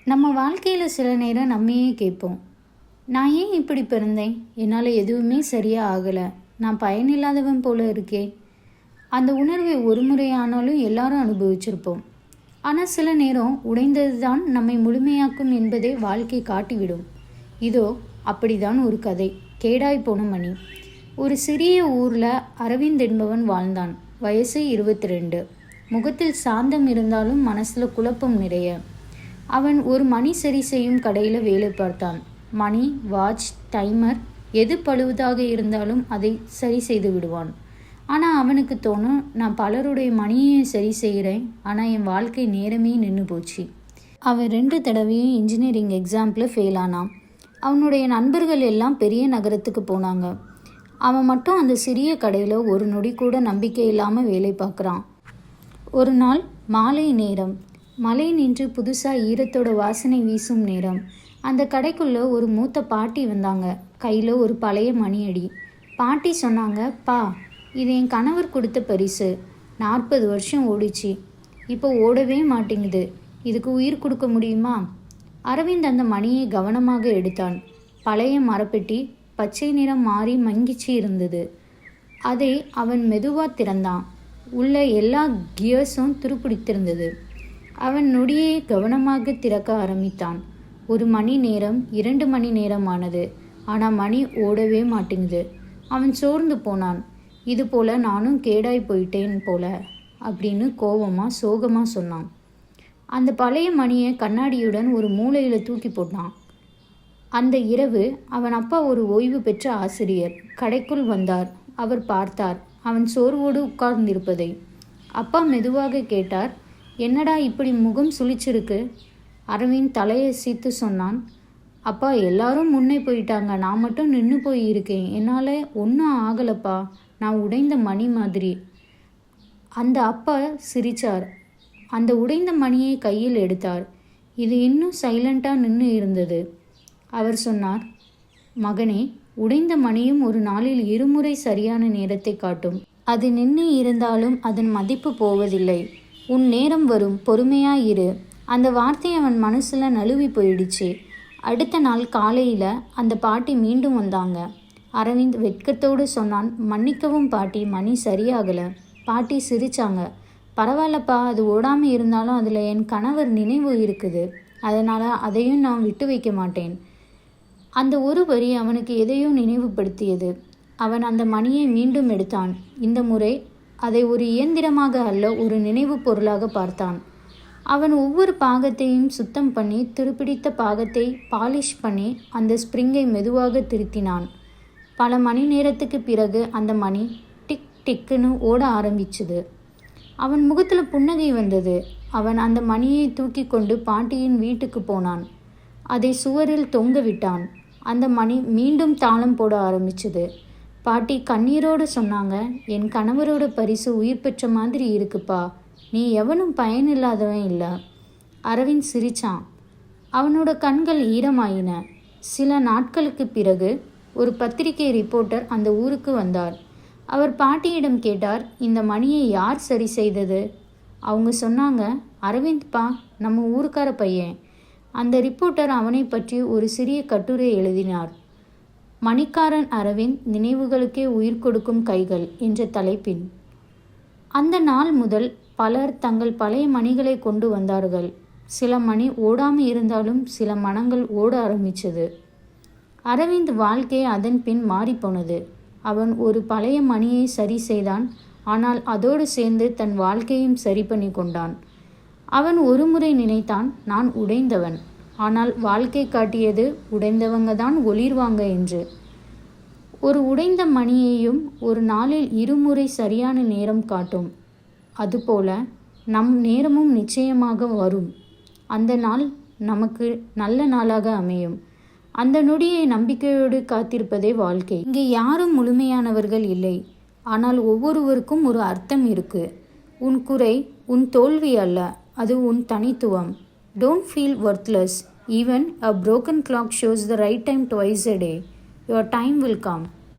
நம்ம வாழ்க்கையில் சில நேரம் நம்மையே கேட்போம், நான் ஏன் இப்படி பிறந்தேன்? என்னால் எதுவுமே சரியாக ஆகலை, நான் பயனில்லாதவன் போல இருக்கே. அந்த உணர்வை ஒரு முறை ஆனாலும் எல்லாரும் அனுபவிச்சிருப்போம். ஆனால் சில நேரம் உடைந்தது தான் நம்மை முழுமையாக்கும் என்பதை வாழ்க்கை காட்டிவிடும். இதோ அப்படிதான் ஒரு கதை. கேடாய் போன மணி. ஒரு சிறிய ஊரில் அரவிந்த் என்பவன் வாழ்ந்தான். வயசு 22. முகத்தில் சாந்தம் இருந்தாலும் மனசில் குழப்பம் நிறைய. அவன் ஒரு மணி சரி செய்யும் கடையில் வேலை பார்த்தான். மணி, வாட்ச், டைமர் எது பழுவதாக இருந்தாலும் அதை சரி செய்து விடுவான். ஆனால் அவனுக்கு தோணும், நான் பலருடைய மணியை சரி செய்கிறேன், ஆனால் என் வாழ்க்கை நேரமே நின்று போச்சு. அவன் 2 தடவையும் இன்ஜினியரிங் எக்ஸாம்பிள் ஃபெயில் ஆனான். அவனுடைய நண்பர்கள் எல்லாம் பெரிய நகரத்துக்கு போனாங்க. அவன் மட்டும் அந்த சிறிய கடையில் ஒரு நொடி கூட நம்பிக்கை இல்லாமல் வேலை பார்க்குறான். ஒரு நாள் மாலை நேரம். மழை நின்று புதுசாக ஈரத்தோட வாசனை வீசும் நேரம். அந்த கடைக்குள்ளே ஒரு மூத்த பாட்டி வந்தாங்க. கையில் ஒரு பழைய மணியடி. பாட்டி சொன்னாங்க, பா, இது என் கணவர் கொடுத்த பரிசு. 40 வருஷம் ஓடிச்சு, இப்போ ஓடவே மாட்டேங்குது. இதுக்கு உயிர் கொடுக்க முடியுமா? அரவிந்த் அந்த மணியை கவனமாக எடுத்தான். பழைய மரப்பெட்டி பச்சை நிறம் மாறி மங்கிச்சு இருந்தது. அதை அவன் மெதுவாக திறந்தான். உள்ள எல்லா கியர்ஸும் துருப்பிடித்திருந்தது. அவன் நொடியை கவனமாக திறக்க ஆரம்பித்தான். 1 மணி நேரம், 2 மணி நேரம் ஆனது. ஆனால் மணி ஓடவே மாட்டேங்குது. அவன் சோர்ந்து போனான். இது போல் நானும் கேடாய் போயிட்டேன் போல அப்படின்னு கோபமாக சோகமாக சொன்னான். அந்த பழைய மணியை கண்ணாடியுடன் ஒரு மூலையில் தூக்கி போட்டான். அந்த இரவு அவன் அப்பா ஒரு ஓய்வு பெற்ற ஆசிரியர் கடைக்குள் வந்தார். அவர் பார்த்தார் அவன் சோர்வோடு உட்கார்ந்திருப்பதை. அப்பா மெதுவாக கேட்டார், என்னடா இப்படி முகம் சுளிச்சிருக்கு? அரவிந்த் தலையசைத்து சொன்னான், அப்பா, எல்லாரும் முன்னே போயிட்டாங்க, நான் மட்டும் நின்று போய் இருக்கேன். என்னால் ஒன்றும் ஆகலப்பா, நான் உடைந்த மணி மாதிரி. அந்த அப்பா சிரித்தார். அந்த உடைந்த மணியை கையில் எடுத்தார். இது இன்னும் சைலண்டாக நின்று இருந்தது. அவர் சொன்னார், மகனே, உடைந்த மணியும் ஒரு நாளில் 2 முறை சரியான நேரத்தை காட்டும். அது நின்று இருந்தாலும் அதன் மதிப்பு போவதில்லை. உன் நேரம் வரும், பொறுமையாயிரு. அந்த வார்த்தை அவன் மனசில் நழுவி போயிடுச்சு. அடுத்த நாள் காலையில் அந்த பாட்டி மீண்டும் வந்தாங்க. அரவிந்த் வெட்கத்தோடு சொன்னான், மன்னிக்கவும் பாட்டி, மணி சரியாகலை. பாட்டி சிரித்தாங்க. பரவாயில்லப்பா, அது ஓடாமல் இருந்தாலும் அதில் என் கணவர் நினைவு இருக்குது, அதனால் அதையும் நான் விட்டு வைக்க மாட்டேன். அந்த ஒரு வரி அவனுக்கு எதையோ நினைவுபடுத்தியது. அவன் அந்த மணியை மீண்டும் எடுத்தான். இந்த முறை அதை ஒரு இயந்திரமாக அல்ல, ஒரு நினைவு பொருளாக பார்த்தான். அவன் ஒவ்வொரு பாகத்தையும் சுத்தம் பண்ணி, துருப்பிடித்த பாகத்தை பாலிஷ் பண்ணி அந்த ஸ்ப்ரிங்கை மெதுவாக திருத்தினான். பல மணி நேரத்துக்கு பிறகு அந்த மணி டிக் டிக்குன்னு ஓட ஆரம்பிச்சுது. அவன் முகத்தில் புன்னகை வந்தது. அவன் அந்த மணியை தூக்கி கொண்டு பாட்டியின் வீட்டுக்கு போனான். அதை சுவரில் தொங்க விட்டான். அந்த மணி மீண்டும் தாளம் போட ஆரம்பிச்சது. பாட்டி கண்ணீரோடு சொன்னாங்க, என் கணவரோட பரிசு உயிர் பெற்ற மாதிரி இருக்குப்பா, நீ எவனும் பயனில்லாதவன் இல்லை. அரவிந்த் சிரிச்சான். அவனோட கண்கள் ஈரமாயின. சில நாட்களுக்கு பிறகு ஒரு பத்திரிகை ரிப்போர்ட்டர் அந்த ஊருக்கு வந்தார். அவர் பாட்டியிடம் கேட்டார், இந்த மணியை யார் சரி செய்தது? அவங்க சொன்னாங்க, அரவிந்த் பா, நம்ம ஊருக்கார பையன். அந்த ரிப்போர்ட்டர் அவனை பற்றி ஒரு சிறிய கட்டுரை எழுதினார். மணிக்காரன் அரவிந்த், நினைவுகளுக்கே உயிர் கொடுக்கும் கைகள் என்ற தலைப்பின். அந்த நாள் முதல் பலர் தங்கள் பழைய மணிகளை கொண்டு வந்தார்கள். சில மணி ஓடாமல் இருந்தாலும் சில மனங்கள் ஓட ஆரம்பித்தது. அரவிந்த் வாழ்க்கை அதன் பின் மாறிப்போனது. அவன் ஒரு பழைய மணியை சரி செய்தான். ஆனால் அதோடு சேர்ந்து தன் வாழ்க்கையும் சரி பண்ணி கொண்டான். அவன் ஒரு முறை நினைத்தான், நான் உடைந்தவன். ஆனால் வாழ்க்கை காட்டியது, உடைந்தவங்க தான் ஒளிர்வாங்க என்று. ஒரு உடைந்த மணியையும் ஒரு நாளில் 2 முறை சரியான நேரம் காட்டும். அதுபோல நம் நேரமும் நிச்சயமாக வரும். அந்த நாள் நமக்கு நல்ல நாளாக அமையும். அந்த நொடியை நம்பிக்கையோடு காத்திருப்பதே வாழ்க்கை. இங்கே யாரும் முழுமையானவர்கள் இல்லை. ஆனால் ஒவ்வொருவருக்கும் ஒரு அர்த்தம் இருக்கு. உன் குறை உன் தோல்வி அல்ல, அது உன் தனித்துவம். Don't feel worthless. Even a broken clock shows the right time twice a day. Your time will come.